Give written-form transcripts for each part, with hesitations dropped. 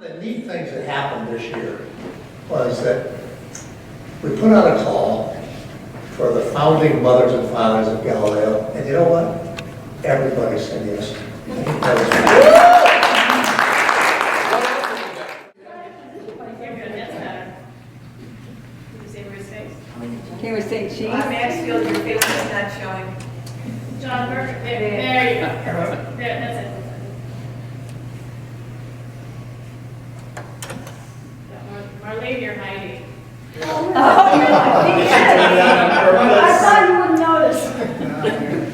The neat things that happened this year was that we put out a call for the founding mothers and fathers of Galileo, and you know what? Everybody said yes. I think that Can we say cheese? Maxfield, your face is not showing. John Burke, there you go. There, that's it. Marlene, you're hiding. I thought you wouldn't notice.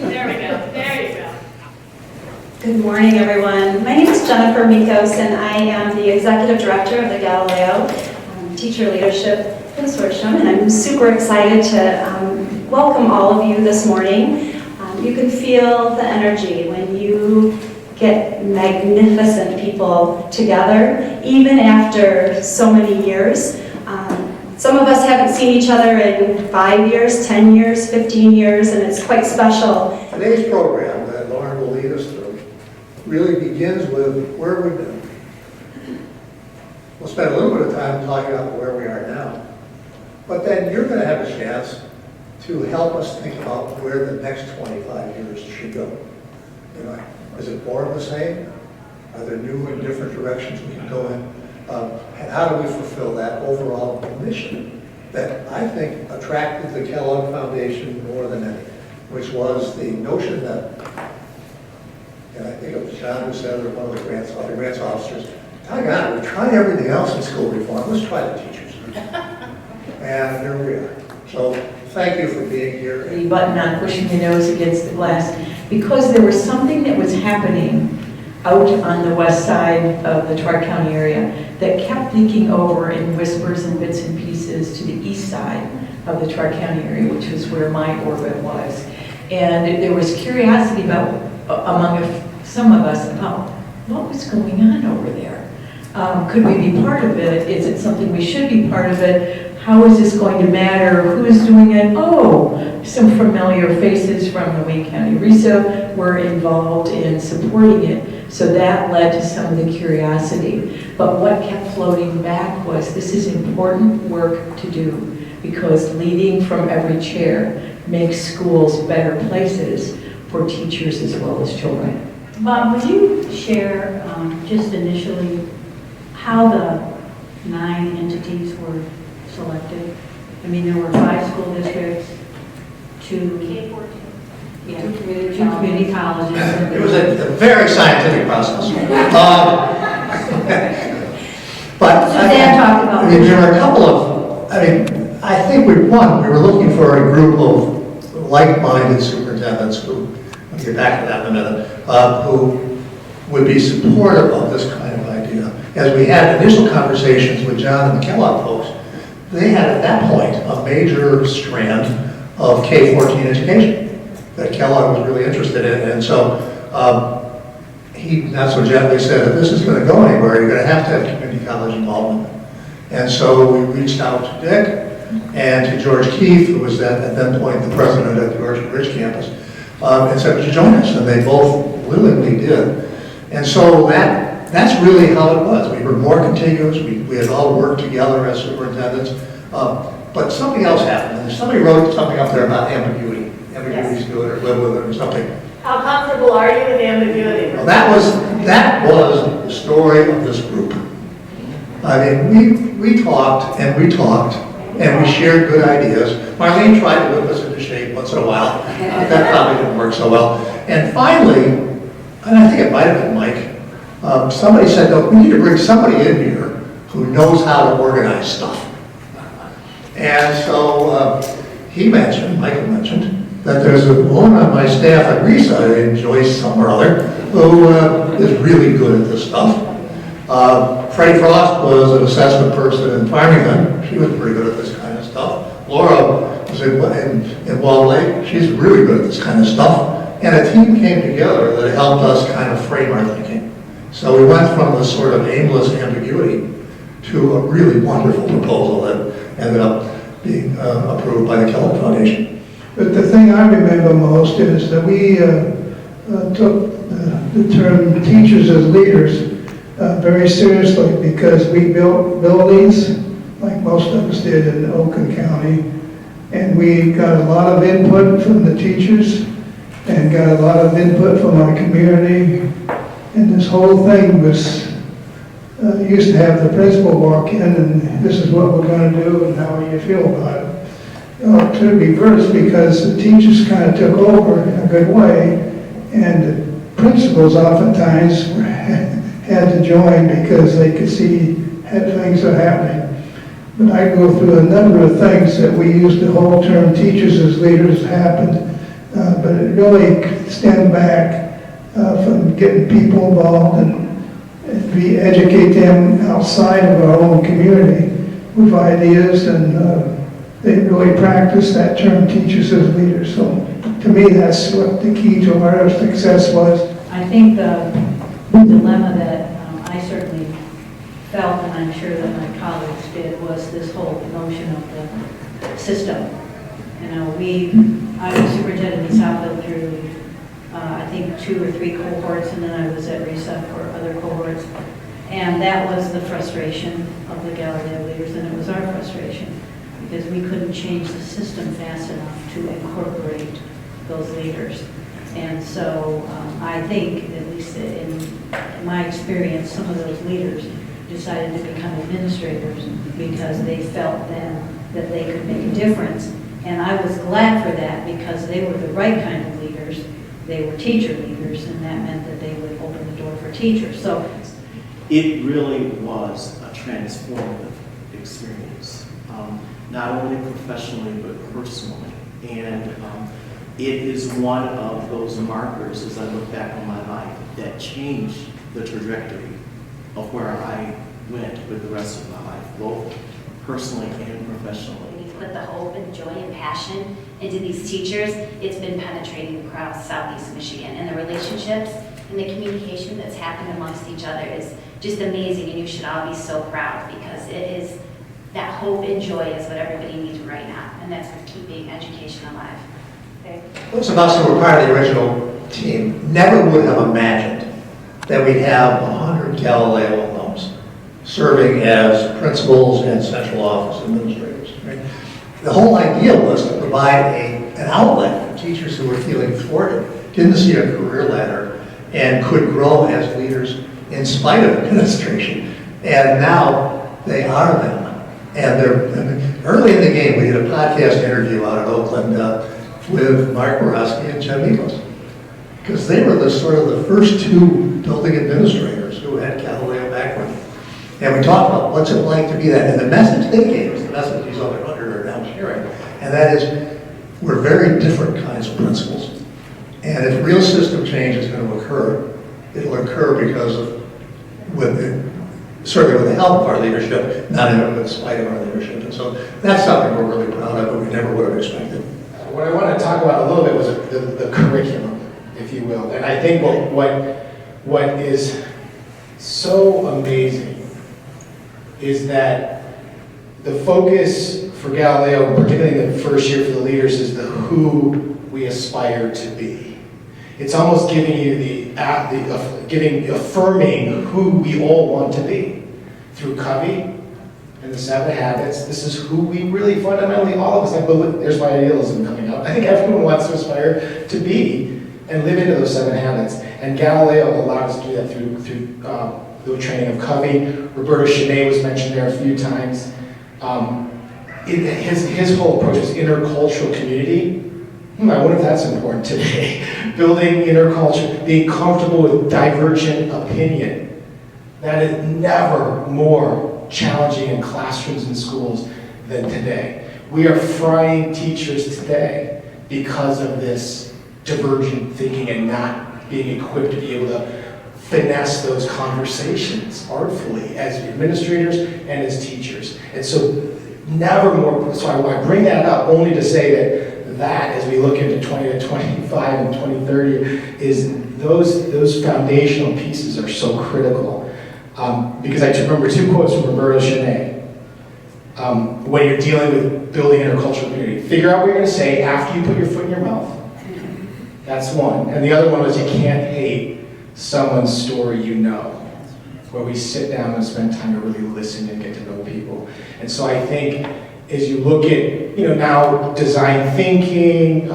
There we go, there you go. Good morning, everyone. My name is Jennifer Mikos, and I am the Executive Director of the Galileo Teacher Leadership Consortium, and I'm super excited to welcome all of you this morning. You can feel the energy when you get magnificent people together, even after so many years. Some of us haven't seen each other in 5 years, 10 years, 15 years, and it's quite special. Today's program that Lauren will lead us through really begins with where we've been. We'll spend a little bit of time talking about where we are now, but then you're going to have a chance to help us think about where the next 25 years should go. You know, is it more of the same? Are there new and different directions we can go in? And how do we fulfill that overall mission that I think attracted the Kellogg Foundation more than any, which was the notion that, and I think it was John who said, or one of the grants officers, doggone, we tried everything else in school reform, let's try the teachers. And here we are. So thank you for being here. The button on pushing your nose against the glass, because there was something that was happening out on the west side of the Tri-County area that kept leaking over in whispers and bits and pieces to the east side of the Tri-County area, which was where my orbit was. And there was curiosity about, among some of us, about what was going on over there. Could we be part of it? Is it something we should be part of it? How is this going to matter? Who is doing it? Oh, some familiar faces from the Wayne County RISA were involved in supporting it. So that led to some of the curiosity. But what kept floating back was this is important work to do, because leading from every chair makes schools better places for teachers as well as children. Bob, would you share just initially how the 9 entities were selected? I mean, there were 5 school districts, 2 K-14. Yeah, two community colleges. It was a very scientific process. But Suzanne talked about I mean, there were a couple of, I think we were looking for a group of like-minded superintendents who, I'll get back to that in a minute, who would be supportive of this kind of idea. As we had initial conversations with John and the Kellogg folks, they had at that point a major strand of K-14 education that Kellogg was really interested in. And so he not so gently said, if this is going to go anywhere, you're going to have community college involvement. And so we reached out to Dick and to George Keith, who was at that point the president of the George Ridge campus, and said, would you join us? And they both willingly did. And so that's really how it was. We were more contiguous. We had all worked together as superintendents. But something else happened. And somebody wrote something up there about ambiguity. Ambiguity's good, or live with it, or something. How comfortable are you with ambiguity? Well, that was the story of this group. I mean, we talked, and we shared good ideas. Marlene tried to whip us into shape once in a while. That probably didn't work so well. And finally, and I think it might have been Mike, somebody said, no, we need to bring somebody in here who knows how to organize stuff. And so Michael mentioned, that there's a woman on my staff at RISA, Joyce some or other, who is really good at this stuff. Freddie Frost was an assessment person in Farmington. She was pretty good at this kind of stuff. Laura was in Wall Lake. She's really good at this kind of stuff. And a team came together that helped us kind of frame our thinking. So we went from this sort of aimless ambiguity to a really wonderful proposal that ended up being approved by the Kellogg Foundation. But the thing I remember most is that we took the term teachers as leaders very seriously because we built buildings, like most of us did in Oakland County, and we got a lot of input from the teachers and got a lot of input from our community. And this whole thing was, used to have the principal walk in and this is what we're going to do and how do you feel about it. To reverse because the teachers kind of took over in a good way and the principals oftentimes had to join because they could see things are happening. But I go through a number of things that we use the whole term teachers as leaders happened, but it really stemmed back from getting people involved and educate them outside of our own community with ideas, and they really practice that term teachers as leaders. So to me, that's what the key to our success was. I think the dilemma that I certainly felt, and I'm sure that my colleagues did, was this whole notion of the system. You know, I was superintendent in Southfield through, I think 2 or 3 cohorts, and then I was at RESA for other cohorts. And that was the frustration of the Galileo leaders, and it was our frustration, because we couldn't change the system fast enough to incorporate those leaders. And so I think, at least in my experience, some of those leaders decided to become administrators because they felt then that they could make a difference. And I was glad for that because they were the right kind of leaders. They were teacher leaders, and that meant that they would open the door for teachers. So it really was a transformative experience, not only professionally but personally. And it is one of those markers, as I look back on my life, that changed the trajectory of where I went with the rest of my life, both personally and professionally. When you put the hope and joy and passion into these teachers, it's been penetrating across Southeast Michigan. And the relationships and the communication that's happened amongst each other is just amazing, and you should all be so proud because it is, that hope and joy is what everybody needs right now, and that's what's keeping education alive. Okay. Those of us who were part of the original team never would have imagined that we'd have 100 Galileo alums serving as principals and central office administrators. Right? The whole idea was to provide an outlet for teachers who were feeling thwarted, didn't see a career ladder, and could grow as leaders in spite of administration. And now they are them. And early in the game, we did a podcast interview out in Oakland with Mark Borowski and Jim Miklos, because they were the first 2 building administrators who had Galileo background. And we talked about what's it like to be that. And the message they gave is the message these other 100 are now sharing. And that is, we're very different kinds of principals. And if real system change is going to occur, it'll occur because of, certainly with the help of our leadership, not in spite of our leadership. And so that's something we're really proud of, but we never would have expected. What I want to talk about a little bit was the curriculum, if you will. And I think what is so amazing is that the focus for Galileo, particularly in the first year for the leaders, is the who we aspire to be. It's almost giving you affirming who we all want to be through Covey and the 7 habits. This is who we really fundamentally, all of us, there's my idealism coming out. I think everyone wants to aspire to be and live into those 7 habits. And Galileo allowed us to do that through the training of Covey. Roberto Chenet was mentioned there a few times. His whole approach is intercultural community. I wonder if that's important today. Building interculture, being comfortable with divergent opinion. That is never more challenging in classrooms and schools than today. We are frying teachers today because of this divergent thinking and not being equipped to be able to finesse those conversations artfully as administrators and as teachers. And so never more, so I bring that up only to say that as we look into 2025 and 2030 is those foundational pieces are so critical. Because I remember 2 quotes from Roberto Chenet. When you're dealing with building intercultural community, figure out what you're going to say after you put your foot in your mouth. That's one. And the other one was you can't hate someone's story you know. where we sit down and spend time to really listen and get to know people. And so I think as you look at, now design thinking,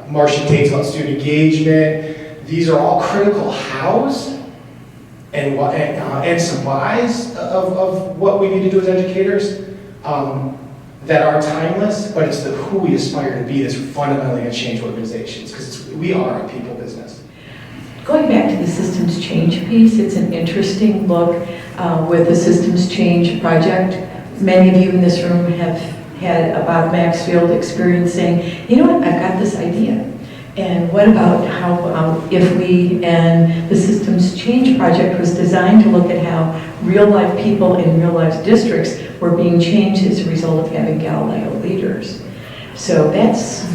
Marcia Tate's about student engagement, these are all critical hows and some whys of what we need to do as educators that are timeless, but it's the who we aspire to be that's fundamentally going to change organizations, because we are a people business. Going back to the systems change piece, it's an interesting look with the systems change project. Many of you in this room have had a Bob Maxfield experience saying, you know what, I've got this idea. And what about how, if we, and the systems change project was designed to look at how real life people in real life districts were being changed as a result of having Galileo leaders. So that's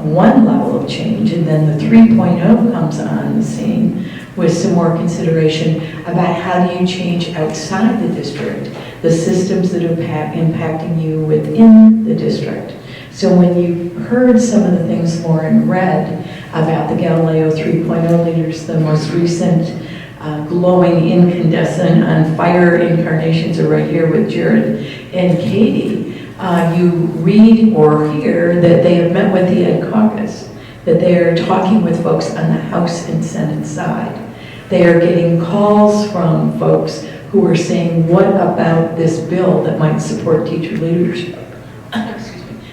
one level of change, and then the 3.0 comes on the scene with some more consideration about how do you change outside the district, the systems that are impacting you within the district. So when you heard some of the things Lauren read about the Galileo 3.0 leaders, the most recent glowing incandescent on fire incarnations are right here with Jared and Katie. You read or hear that they have met with the Ed Caucus, that they are talking with folks on the House and Senate side. They are getting calls from folks who are saying, what about this bill that might support teacher leadership?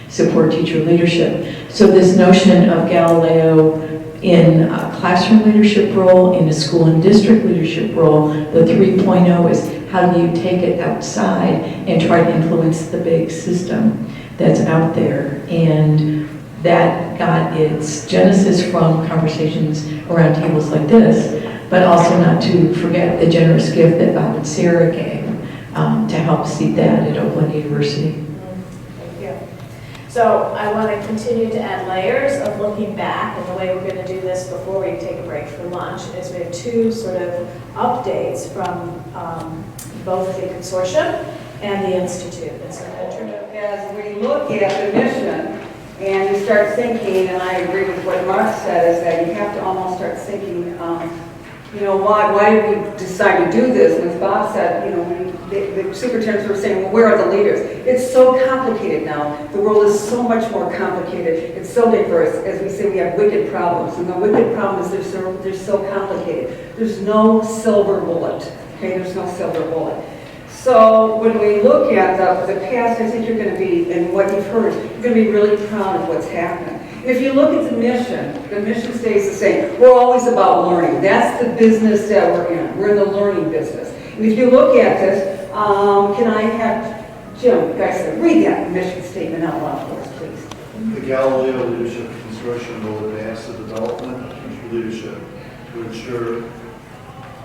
Support teacher leadership. So this notion of Galileo in a classroom leadership role, in a school and district leadership role, the 3.0 is how do you take it outside and try to influence the big system that's out there. And that got its genesis from conversations around tables like this, but also not to forget the generous gift that Bob and Sarah gave to help seed that at Oakland University. Thank you. So I want to continue to add layers of looking back, and the way we're going to do this before we take a break for lunch is we have two sort of updates from both the consortium and the Institute. And so I'm going to turn it over. As we look at the mission and you start thinking, and I agree with what Mark said, is that you have to almost start thinking, why did we decide to do this? And as Bob said, the superintendents were saying, well, where are the leaders? It's so complicated now. The world is so much more complicated. It's so diverse. As we say, we have wicked problems. And the wicked problem is they're so complicated. There's no silver bullet. Okay, there's no silver bullet. So when we look at the past, I think you're going to be, and what you've heard, you're going to be really proud of what's happening. If you look at the mission stays the same. We're always about learning. That's the business that we're in. We're in the learning business. And if you look at this, can I have Jim, guys, read that mission statement out loud for us, please. The Galileo Leadership Consortium will advance the development of teacher leadership to ensure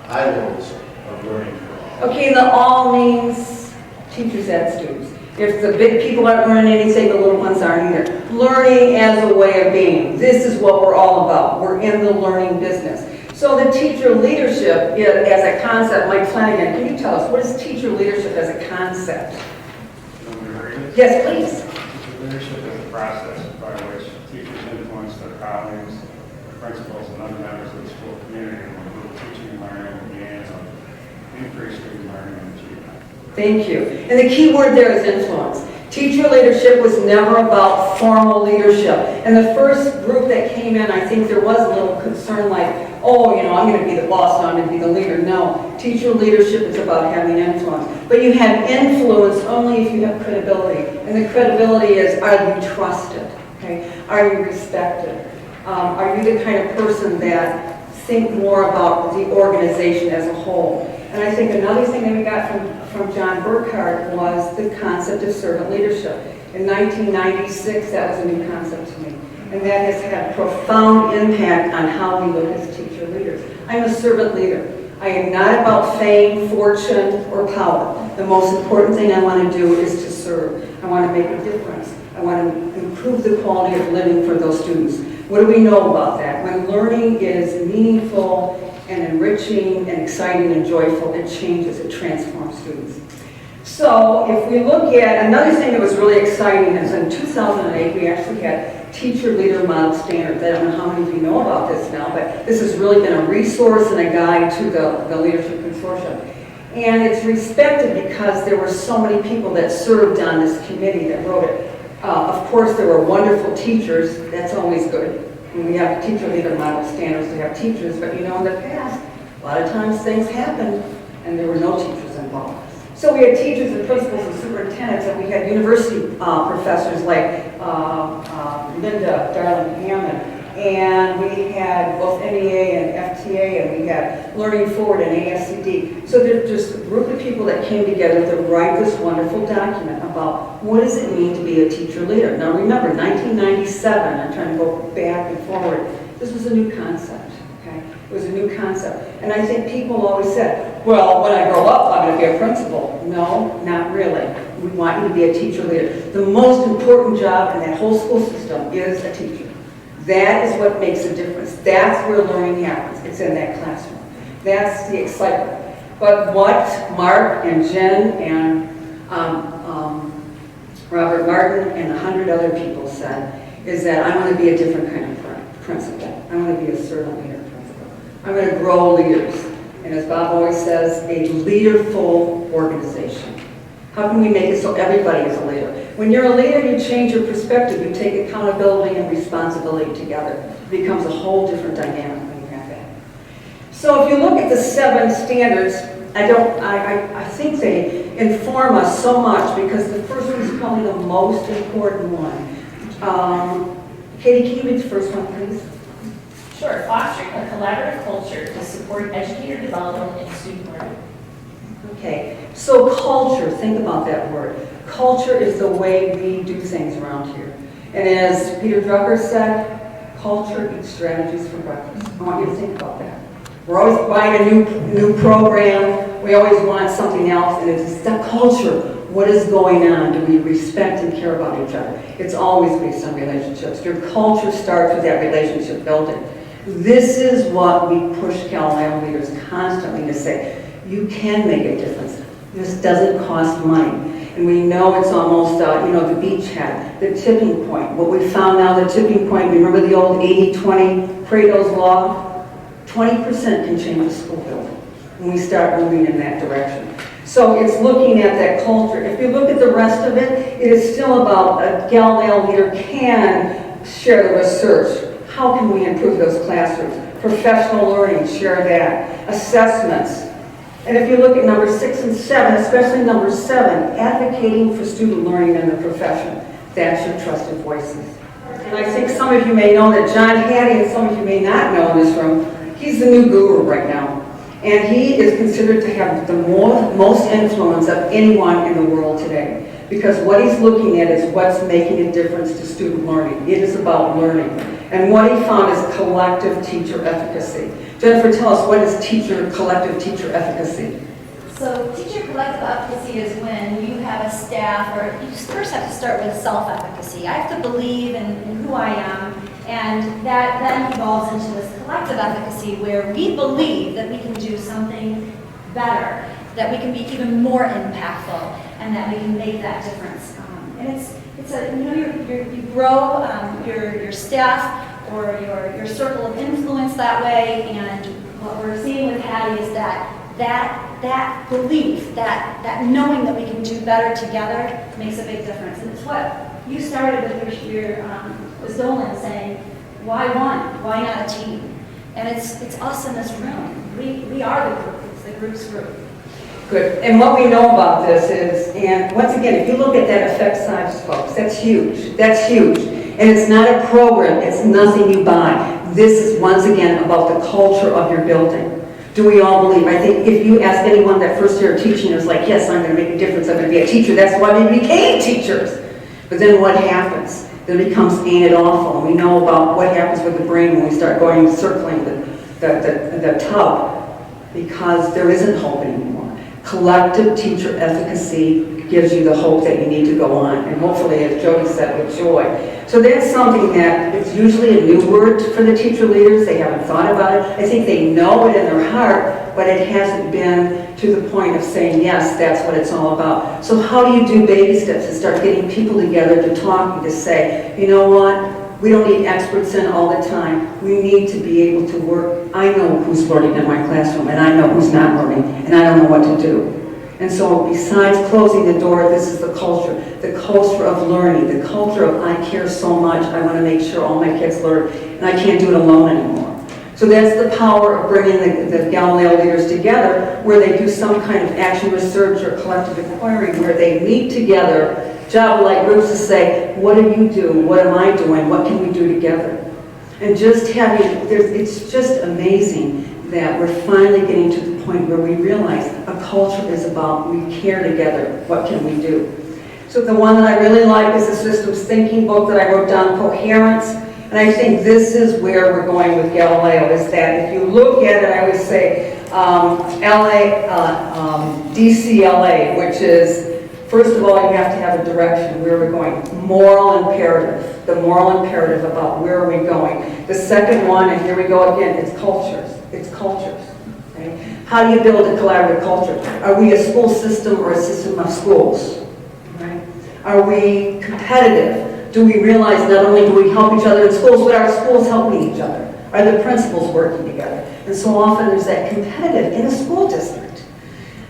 high levels of learning for all. Okay, the all means teachers and students. If the big people aren't learning anything, the little ones aren't either. Learning as a way of being. This is what we're all about. We're in the learning business. So the teacher leadership as a concept, Mike Flanagan, can you tell us, what is teacher leadership as a concept? Yes, please. Teacher leadership is a process by which teachers influence their colleagues, their principals, and other members of the school community to improve teaching and learning with the aims of increased student learning and achievement. Thank you. And the key word there is influence. Teacher leadership was never about formal leadership. And the first group that came in, I think there was a little concern like, oh, I'm going to be the boss, so I'm going to be the leader. No, teacher leadership is about having influence. But you have influence only if you have credibility. And the credibility is, are you trusted? Okay? Are you respected? Are you the kind of person that think more about the organization as a whole? And I think another thing that we got from John Burkhardt was the concept of servant leadership. In 1996, that was a new concept to me. And that has had a profound impact on how we look as teacher leaders. I'm a servant leader. I am not about fame, fortune, or power. The most important thing I want to do is to serve. I want to make a difference. I want to improve the quality of living for those students. What do we know about that? When learning is meaningful and enriching and exciting and joyful, it changes, it transforms students. So if we look at, another thing that was really exciting is in 2008, we actually had teacher leader model standards. I don't know how many of you know about this now, but this has really been a resource and a guide to the Leadership Consortium. And it's respected because there were so many people that served on this committee that wrote it. Of course, there were wonderful teachers. That's always good. When we have teacher leader model standards, we have teachers, but you know, in the past, a lot of times things happened and there were no teachers involved. So we had teachers and principals and superintendents, and we had university professors like Linda Darling Hammond, and we had both NEA and FTA, and we had Learning Forward and ASCD. So there's just a group of people that came together to write this wonderful document about what does it mean to be a teacher leader. Now remember, 1997, I'm trying to go back and forward, this was a new concept, okay? It was a new concept. And I think people always said, well, when I grow up, I'm going to be a principal. No, not really. We want you to be a teacher leader. The most important job in that whole school system is a teacher. That is what makes a difference. That's where learning happens. It's in that classroom. That's the excitement. But what Mark and Jen and Robert Martin and 100 other people said is that I want to be a different kind of principal. I want to be a servant leader principal. I'm going to grow leaders. And as Bob always says, a leaderful organization. How can we make it so everybody is a leader? When you're a leader, you change your perspective. You take accountability and responsibility together. It becomes a whole different dynamic when you have that. So if you look at the 7 standards, I think they inform us so much because the first one is probably the most important one. Katie, can you read the first one, please? Sure. Fostering a collaborative culture to support educator development and student learning. Okay, so culture, think about that word. Culture is the way we do things around here. And as Peter Drucker said, culture eats strategies for breakfast. I want you to think about that. We're always buying a new program. We always want something else, and it's the culture. What is going on? Do we respect and care about each other? It's always based on relationships. Your culture starts with that relationship building. This is what we push Galileo leaders constantly to say. You can make a difference. This doesn't cost money. And we know it's almost, the beachhead, the tipping point. What we found now, the tipping point, remember the old 80-20 Pareto's law? 20% can change a school building when we start moving in that direction. So it's looking at that culture. If you look at the rest of it, it is still about a Galileo leader can share the research. How can we improve those classrooms? Professional learning, share that. Assessments. And if you look at number 6 and 7, especially number 7, advocating for student learning in the profession. That's your trusted voices. And I think some of you may know that John Hattie, and some of you may not know in this room, he's the new guru right now. And he is considered to have the most influence of anyone in the world today. Because what he's looking at is what's making a difference to student learning. It is about learning. And what he found is collective teacher efficacy. Jennifer, tell us, what is collective teacher efficacy? So teacher collective efficacy is when you have a staff, or you first have to start with self-efficacy. I have to believe in who I am, and that then evolves into this collective efficacy where we believe that we can do something better, that we can be even more impactful, and that we can make that difference. And it's a, you grow your staff or your circle of influence that way, and what we're seeing with Hattie is that belief, that knowing that we can do better together makes a big difference. And it's what you started with Dolan saying, why one? Why not a team? And it's us in this room. We are the group. It's the group's group. Good. And what we know about this is, and once again, if you look at that effect size, folks, that's huge. That's huge. And it's not a program. It's nothing you buy. This is, once again, about the culture of your building. Do we all believe? I think if you ask anyone that first year of teaching, it was like, yes, I'm going to make a difference. I'm going to be a teacher. That's why we became teachers. But then what happens? Then it becomes ain't it awful. And we know about what happens with the brain when we start going circling the tub, because there isn't hope anymore. Collective teacher efficacy gives you the hope that you need to go on, and hopefully, as Jody said, with joy. So that's something that it's usually a new word for the teacher leaders. They haven't thought about it. I think they know it in their heart, but it hasn't been to the point of saying, yes, that's what it's all about. So how do you do baby steps and start getting people together to talk and to say, you know what, We don't need experts in all the time. We need to be able to work. I know who's learning in my classroom, and I know who's not learning, and I don't know what to do. And so besides closing the door, this is the culture of learning, the culture of I care so much, I want to make sure all my kids learn, and I can't do it alone anymore. So that's the power of bringing the Galileo leaders together, where they do some kind of action research or collective inquiry, where they meet together, job-like groups to say, what do you do? What am I doing? What can we do together? And just having, it's just amazing that we're finally getting to the point where we realize a culture is about we care together. What can we do? So the one that I really like is the systems thinking book that I wrote down, Coherence. And I think this is where we're going with Galileo, is that if you look at it, I would say DCLA, which is, first of all, you have to have a direction, where we're going. Moral imperative, the moral imperative about where are we going. The second one, and here we go again, it's cultures. It's cultures. Okay? How do you build a collaborative culture? Are we a school system or a system of schools? Right? Are we competitive? Do we realize not only do we help each other in schools, but are schools helping each other? Are the principals working together? And so often there's that competitive in a school district.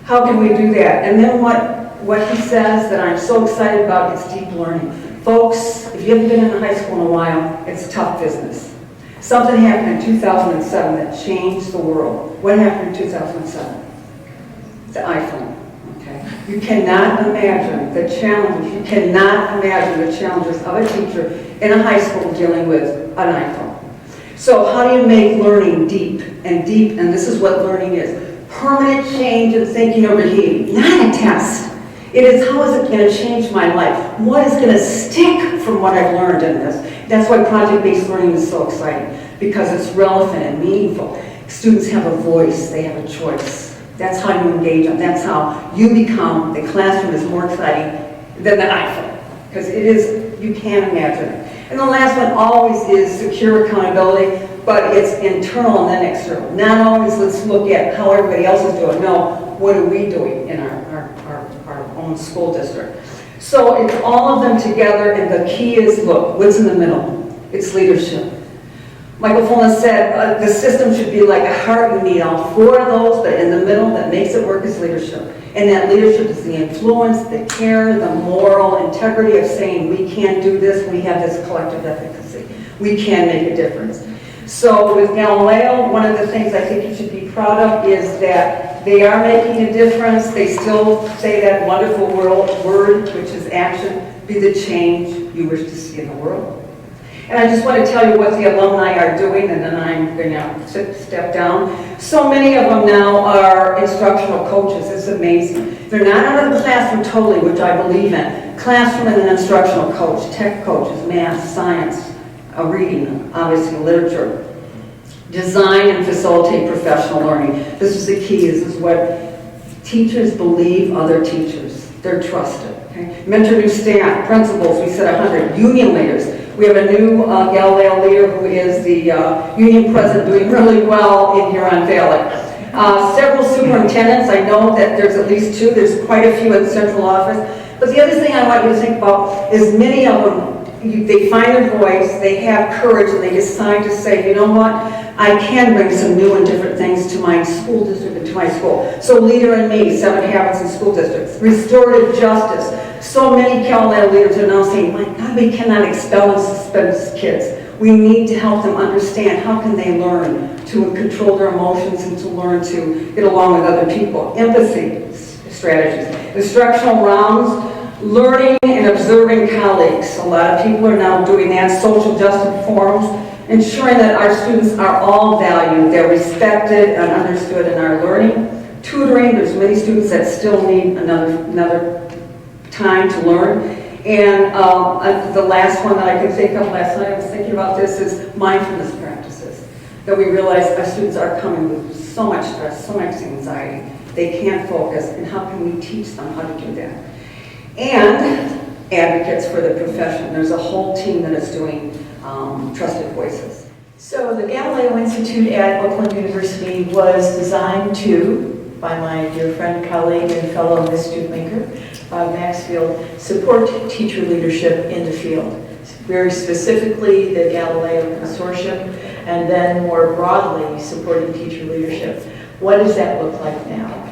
How can we do that? And then what he says that I'm so excited about is deep learning. Folks, if you haven't been in high school in a while, it's tough business. Something happened in 2007 that changed the world. What happened in 2007? The iPhone. You cannot imagine the challenges, you cannot imagine the challenges of a teacher in a high school dealing with an iPhone. So how do you make learning deep, and this is what learning is. Permanent change in thinking over heating, not a test. It is, how is it going to change my life? What is going to stick from what I've learned in this? That's why project-based learning is so exciting, because it's relevant and meaningful. Students have a voice, they have a choice. That's how you engage them. That's how you become, the classroom is more exciting than the iPhone. Because it is, you can't imagine it. And the last one always is secure accountability, but it's internal and then external. Not always let's look at how everybody else is doing. No, what are we doing in our own school district? So it's all of them together, and the key is, look, what's in the middle? It's leadership. Michael Fulton said the system should be like a heart. You need all four of those, but in the middle that makes it work is leadership. And that leadership is the influence, the care, the moral integrity of saying we can do this, we have this collective efficacy. We can make a difference. So with Galileo, one of the things I think you should be proud of is that they are making a difference. They still say that wonderful word, which is action, be the change you wish to see in the world. And I just want to tell you what the alumni are doing, and then I'm going to step down. So many of them now are instructional coaches. It's amazing. They're not out of the classroom totally, which I believe in. Classroom and an instructional coach, tech coaches, math, science, reading, obviously literature. Design and facilitate professional learning. This is the key. This is what teachers believe other teachers. They're trusted. Okay? Mentor new staff, principals, we said 100. Union leaders. We have a new Galileo leader who is the union president, doing really well in Huron Valley. Several superintendents, I know that there's at least two, there's quite a few in the central office. But the other thing I want you to think about is many of them, they find their voice, they have courage, and they decide to say, you know what, I can bring some new and different things to my school district and to my school. So Leader in Me, 7 Habits in School Districts. Restorative justice. So many Galileo leaders are now saying, my God, we cannot expel and suspend kids. We need to help them understand how can they learn to control their emotions and to learn to get along with other people. Empathy strategies. Instructional rounds. Learning and observing colleagues. A lot of people are now doing that. Social justice forums. Ensuring that our students are all valued, they're respected and understood in our learning. Tutoring, there's many students that still need another time to learn. And the last one that I could think of last night, I was thinking about this, is mindfulness practices. That we realize our students are coming with so much stress, so much anxiety, they can't focus, and how can we teach them how to do that? And advocates for the profession. There's a whole team that is doing trusted voices. So the Galileo Institute at Oakland University was designed to, by my dear friend, colleague, and fellow mischief maker, Bob Maxfield, support teacher leadership in the field. very specifically the Galileo Consortium, and then more broadly supporting teacher leadership. What does that look like now?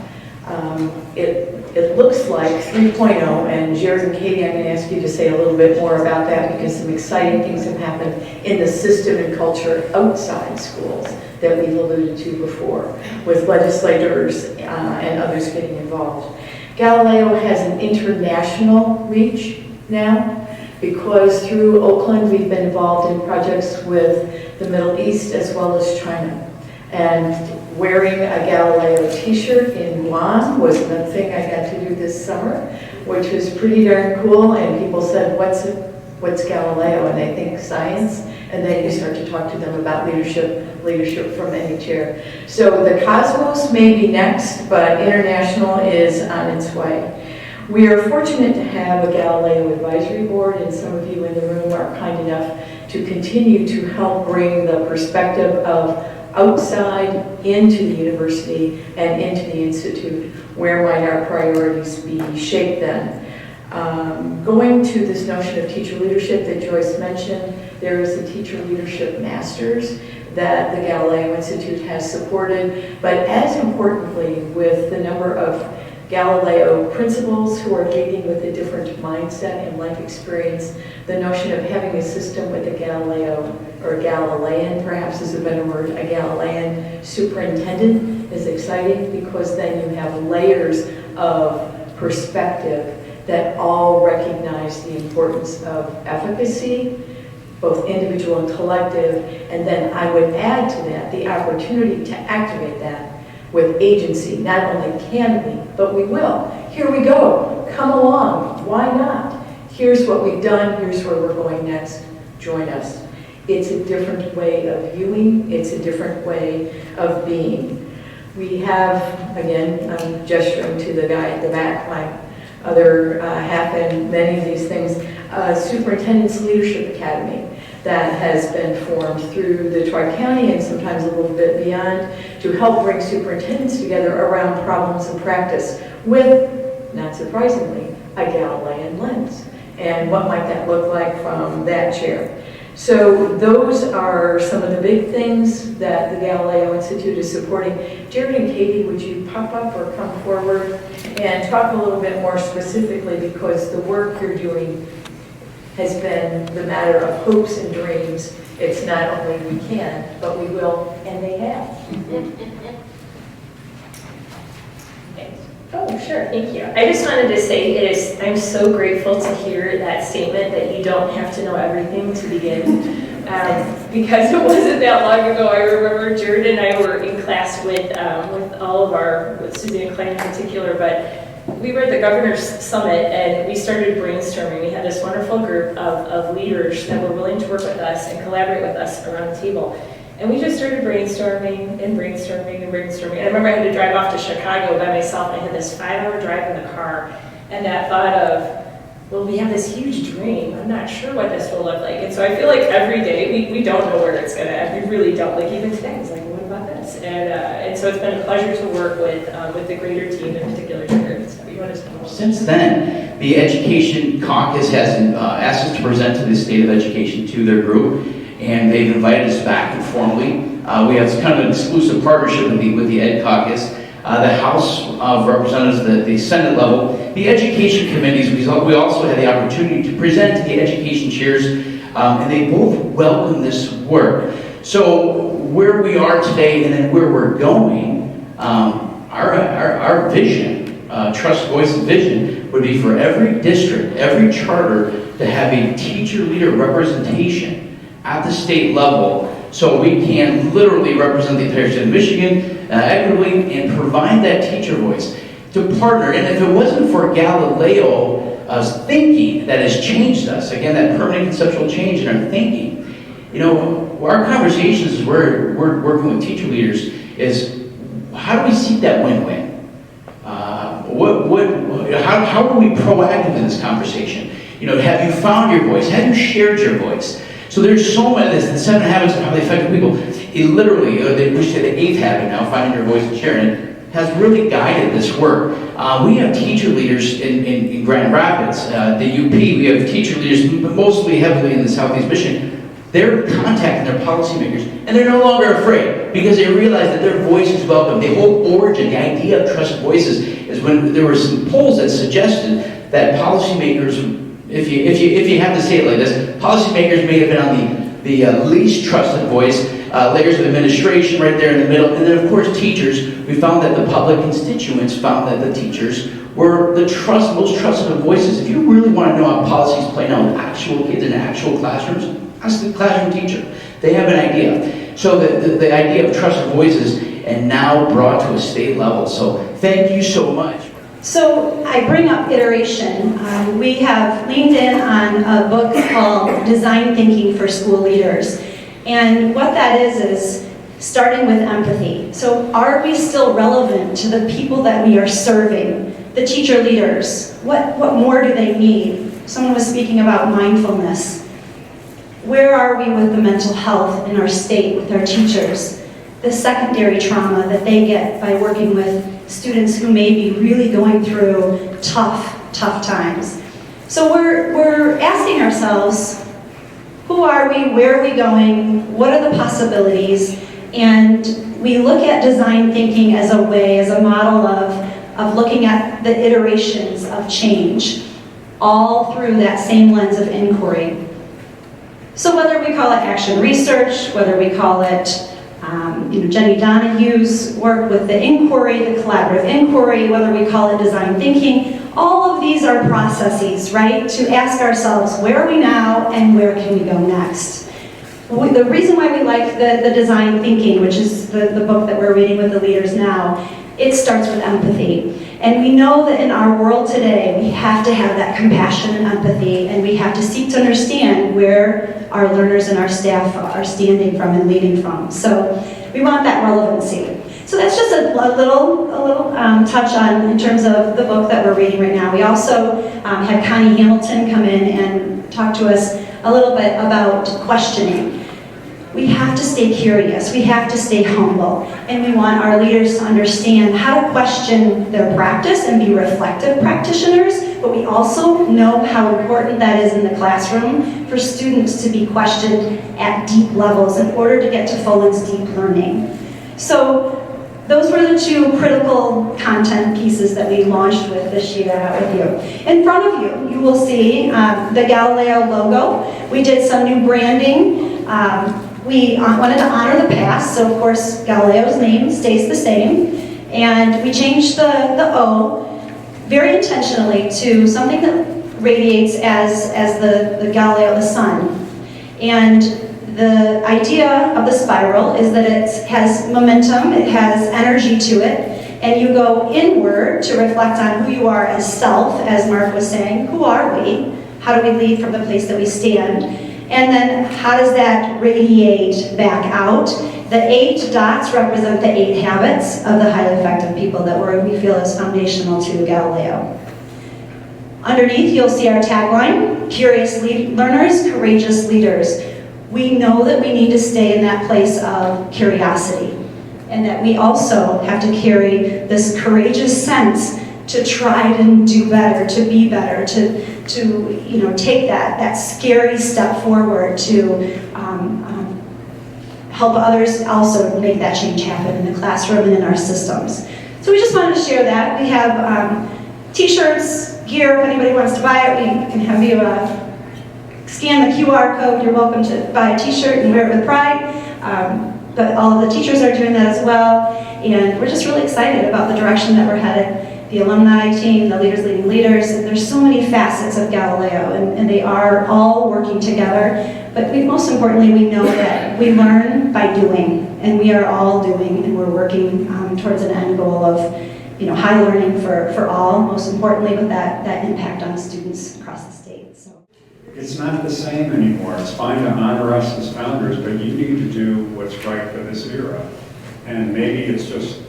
It looks like 3.0, and Jared and Katie, I'm going to ask you to say a little bit more about that because some exciting things have happened in the system and culture outside schools that we've alluded to before, with legislators and others getting involved. Galileo has an international reach now because through Oakland we've been involved in projects with the Middle East as well as China. And wearing a Galileo t-shirt in Guam was another thing I got to do this summer, which was pretty darn cool. And people said, what's Galileo? And they think science. And then you start to talk to them about leadership from any chair. So the Cosmos may be next, but international is on its way. We are fortunate to have a Galileo advisory board, and some of you in the room are kind enough to continue to help bring the perspective of outside into the university and into the institute. Where might our priorities be shaped then? Going to this notion of teacher leadership that Joyce mentioned, there is a Teacher Leadership Masters that the Galileo Institute has supported, but as importantly, with the number of Galileo principals who are leading with a different mindset and life experience, the notion of having a system with a Galileo, or Galilean perhaps is a better word, a Galilean superintendent is exciting because then you have layers of perspective that all recognize the importance of efficacy, both individual and collective, and then I would add to that the opportunity to activate that with agency. Not only can we, but we will. Here we go, come along, why not? Here's what we've done, here's where we're going next, join us. It's a different way of viewing, it's a different way of being. We have, again, I'm gesturing to the guy at the back, my other half in many of these things, Superintendent's Leadership Academy that has been formed through the Tri-County and sometimes a little bit beyond to help bring superintendents together around problems of practice with, not surprisingly, a Galilean lens. And what might that look like from that chair? So those are some of the big things that the Galileo Institute is supporting. Jared and Katie, would you pop up or come forward and talk a little bit more specifically, because the work you're doing has been the matter of hopes and dreams. It's not only we can, but we will, and they have. Oh, sure, thank you. I just wanted to say I'm so grateful to hear that statement that you don't have to know everything to begin. Because it wasn't that long ago, I remember Jared and I were in class with all of with Suzanne Klein in particular, but we were at the Governor's Summit and we started brainstorming. We had this wonderful group of leaders that were willing to work with us and collaborate with us around the table. And we just started brainstorming and brainstorming and brainstorming. And I remember I had to drive off to Chicago by myself. I had this 5-hour drive in the car. And that thought of, well, we have this huge dream. I'm not sure what this will look like. And so I feel like every day we don't know where it's going to end. We really don't. Like even today, it's like, what about this? And so it's been a pleasure to work with the greater team, in particular, Jared. So you want to say more? Since then, the Education Caucus has asked us to present to the State of Education to their group. And they've invited us back informally. We have kind of an exclusive partnership with the Ed Caucus, the House of Representatives, the Senate level, the education committees. We also had the opportunity to present to the education chairs, and they both welcome this work. So where we are today and then where we're going, our vision, Trust, Voice, and Vision, would be for every district, every charter to have a teacher leader representation at the state level, so we can literally represent the entire state of Michigan equitably and provide that teacher voice to partner. And if it wasn't for Galileo's thinking that has changed us, again, that permanent conceptual change in our thinking, you know, our conversations as we're working with teacher leaders is, how do we seek that win-win? How are we proactive in this conversation? You know, have you found your voice? Have you shared your voice? So there's so many, the 7 habits of highly effective people. It literally, we say the 8th habit now, finding your voice and sharing it. has really guided this work. We have teacher leaders in Grand Rapids, the UP, we have teacher leaders mostly heavily in the Southeast Michigan. They're contacting their policymakers, and they're no longer afraid because they realize that their voice is welcome. The whole origin, the idea of trusted voices, is when there were some polls that suggested that policymakers, if you have to say it like this, policymakers may have been on the least trusted voice, layers of administration right there in the middle, and then of course teachers. We found that the public constituents found that the teachers were the most trusted of voices. If you really want to know how policies play out with actual kids in actual classrooms, ask the classroom teacher. They have an idea. So the idea of trusted voices, and now brought to a state level. So thank you so much. So I bring up iteration. We have leaned in on a book called Design Thinking for School Leaders. And what that is starting with empathy. So are we still relevant to the people that we are serving? The teacher leaders, what more do they need? Someone was speaking about mindfulness. Where are we with the mental health in our state, with our teachers? The secondary trauma that they get by working with students who may be really going through tough times. So we're asking ourselves, who are we, where are we going, what are the possibilities? And we look at design thinking as a way, as a model of looking at the iterations of change, all through that same lens of inquiry. So whether we call it action research, whether we call it Jenny Donahue's work with the inquiry, the collaborative inquiry, whether we call it design thinking, all of these are processes, right? To ask ourselves, where are we now and where can we go next? The reason why we like the design thinking, which is the book that we're reading with the leaders now, it starts with empathy. And we know that in our world today, we have to have that compassion and empathy, and we have to seek to understand where our learners and our staff are standing from and leading from. So we want that relevancy. So that's just a little touch on in terms of the book that we're reading right now. We also had Connie Hamilton come in and talk to us a little bit about questioning. We have to stay curious, we have to stay humble, and we want our leaders to understand how to question their practice and be reflective practitioners, but we also know how important that is in the classroom for students to be questioned at deep levels in order to get to full and deep learning. So those were the two critical content pieces that we launched with this year out with you. In front of you, you will see the Galileo logo. We did some new branding. We wanted to honor the past, so of course Galileo's name stays the same. And we changed the O very intentionally to something that radiates as the Galileo, the sun. And the idea of the spiral is that it has momentum, it has energy to it, and you go inward to reflect on who you are as self, as Mark was saying. Who are we? How do we lead from the place that we stand? And then how does that radiate back out? The 8 dots represent the 8 habits of the highly effective people that we feel is foundational to Galileo. Underneath, you'll see our tagline, curious learners, courageous leaders. We know that we need to stay in that place of curiosity, and that we also have to carry this courageous sense to try and do better, to be better, to take that scary step forward to help others also make that change happen in the classroom and in our systems. So we just wanted to share that. We have t-shirts, gear, if anybody wants to buy it, we can have you scan the QR code. You're welcome to buy a t-shirt and wear it with pride. But all of the teachers are doing that as well. And we're just really excited about the direction that we're headed. The alumni team, the leaders leading leaders, and there's so many facets of Galileo, and they are all working together. But most importantly, we know that we learn by doing, and we are all doing, and we're working towards an end goal of high learning for all, most importantly, with that impact on students across the state. So. It's not the same anymore. It's fine to honor us as founders, but you need to do what's right for this era. And maybe it's just,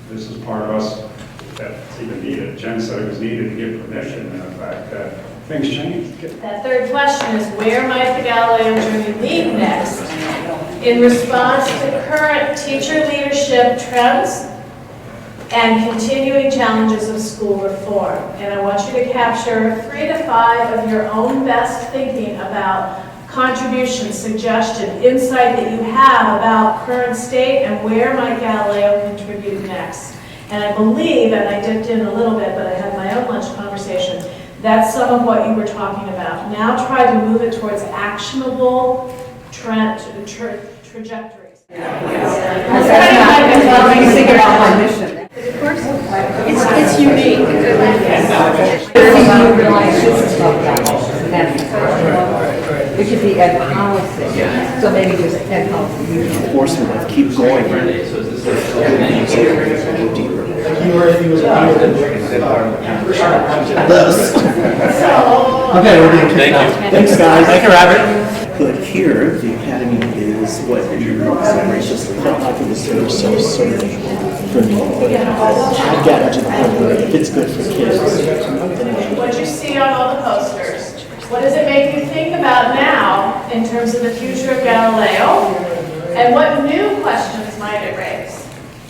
this is part of us that's even needed. Jen said it was needed to give permission, and the fact that things change. That third question is, where might the Galileo journey lead next? In response to current teacher leadership trends, and continuing challenges of school reform. And I want you to capture 3 to 5 of your own best thinking about contribution, suggestion, insight that you have about current state and where might Galileo contribute next. And I believe, and I dipped in a little bit, but I had my own lunch conversation, that's some of what you were talking about. Now try to move it towards actionable trajectories. It's unique. It could be ed policy, so maybe just ed policy. Enforcement, keep going. He was Okay, we're being kicked out. Thanks, guys. Thank you, Robert. But here, the academy is what you so graciously helped for the service, so certainly for me. I've gotten to the point where if it's good for kids. What you see on all the posters, what does it make you think about now in terms of the future of Galileo? And what new questions might it raise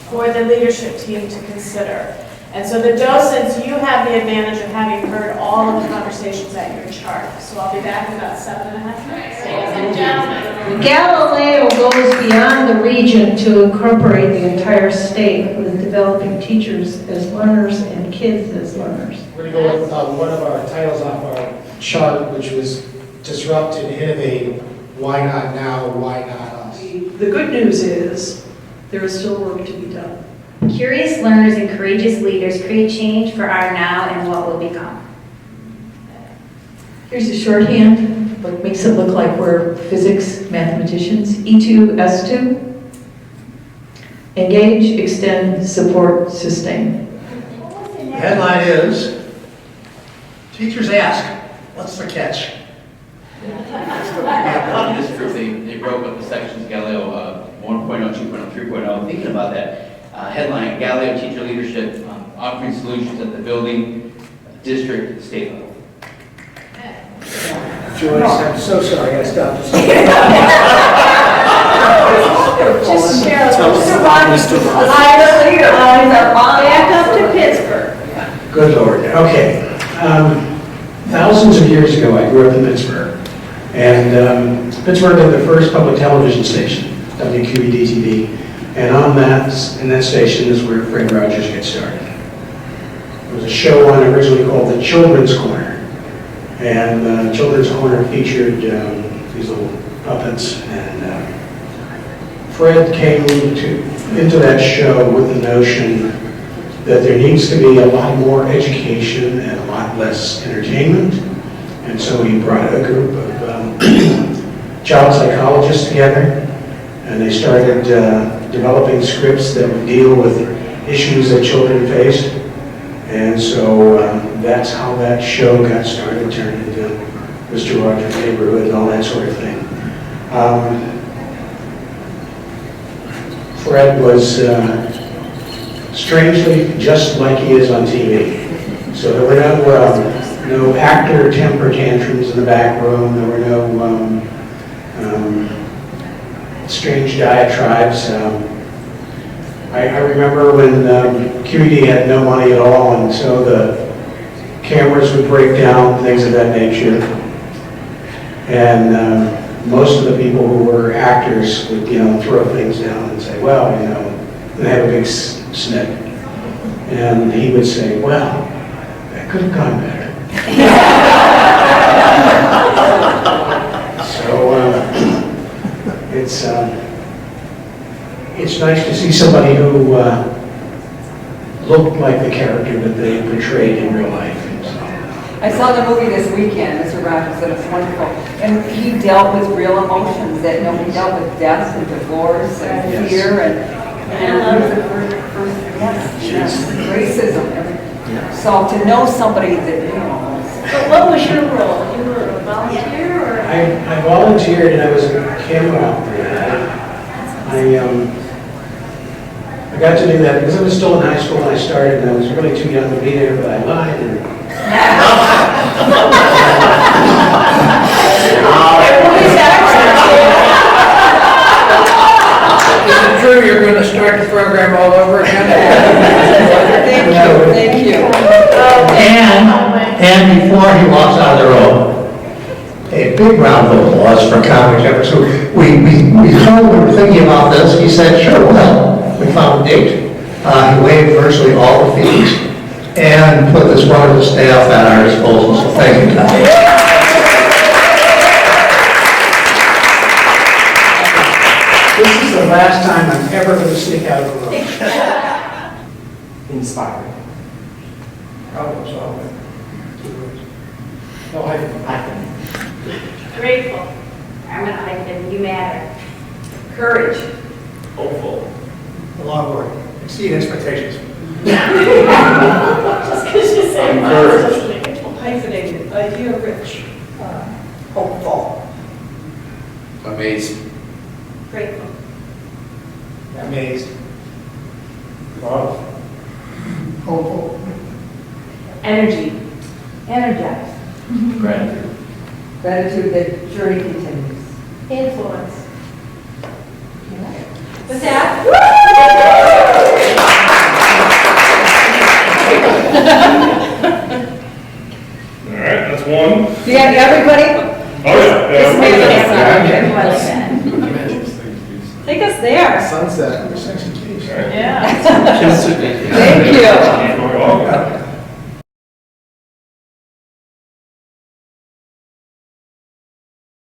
for the leadership team to consider? And so the docents, you have the advantage of having heard all of the conversations at your chart. So I'll be back in about 7.5 minutes. Ladies and gentlemen. Galileo goes beyond the region to incorporate the entire state with developing teachers as learners and kids as learners. We're going to go with one of our titles off our chart, which was disrupt and innovate. Why not now? Why not us? The good news is there is still work to be done. Curious learners and courageous leaders create change for our now and what will become. Here's a shorthand, but makes it look like we're physics mathematicians. E2, S2. Engage, extend, support, sustain. The headline is, teachers ask, what's the catch? This group, they broke up the sections, Galileo 1.0, 2.0, 3.0. Thinking about that, headline, Galileo Teacher Leadership, offering solutions at the building, district, state level. Joyce, I'm so sorry, I got to stop this. Just share a Mr. back up to Pittsburgh. Good Lord, okay. Thousands of years ago, I grew up in Pittsburgh. And Pittsburgh had the first public television station, WQED-TV. And in that station is where Fred Rogers gets started. There was a show on originally called the Children's Corner. And the Children's Corner featured these little puppets. And Fred came into that show with the notion that there needs to be a lot more education and a lot less entertainment. And so he brought a group of child psychologists together, and they started developing scripts that would deal with issues that children faced. And so that's how that show got started, turned into Mr. Rogers' Neighborhood and all that sort of thing. Fred was strangely just like he is on TV. So there were no actor temper tantrums in the back room. There were no strange diatribes. I remember when QED had no money at all, and so the cameras would break down, things of that nature. And most of the people who were actors would, throw things down and say, well, and have a big snip. And he would say, well, that could have gone better. So it's nice to see somebody who looked like the character that they portrayed in real life. I saw the movie this weekend, Mr. Rogers, and it's wonderful. And he dealt with real emotions that he dealt with death and divorce and fear and racism. So to know somebody that But what was your role? You were a volunteer or? I volunteered and I was a camera operator. I got to do that because I was still in high school when I started, and I was really too young to be there, but I lied. Is it true you're going to start the program all over again? And before he walks out of the room, a big round of applause for Conway Jefferson. We told him we were thinking about this. He said, sure, well, we found a date. He waived virtually all the fees and put this wonderful staff at our disposal. So thank you, Conway. This is the last time I'm ever going to sneak out of a room. Inspiring. Problem solving. No, I can. Grateful. I'm an hyphen, you matter. Courage. Hopeful. A lot of work. Exceed expectations. Just because you say Encourage. doesn't make it. Hyphenated, idea rich, hopeful. Amazing. Grateful. Amazed. Love. Hopeful. Energy. Energized. Gratitude. Gratitude that journey continues. Influence. With that, All right, that's one. You got everybody? Oh, yeah. This man Yeah. Take us there. Sunset. Section K. Yeah. Thank you. Keep going.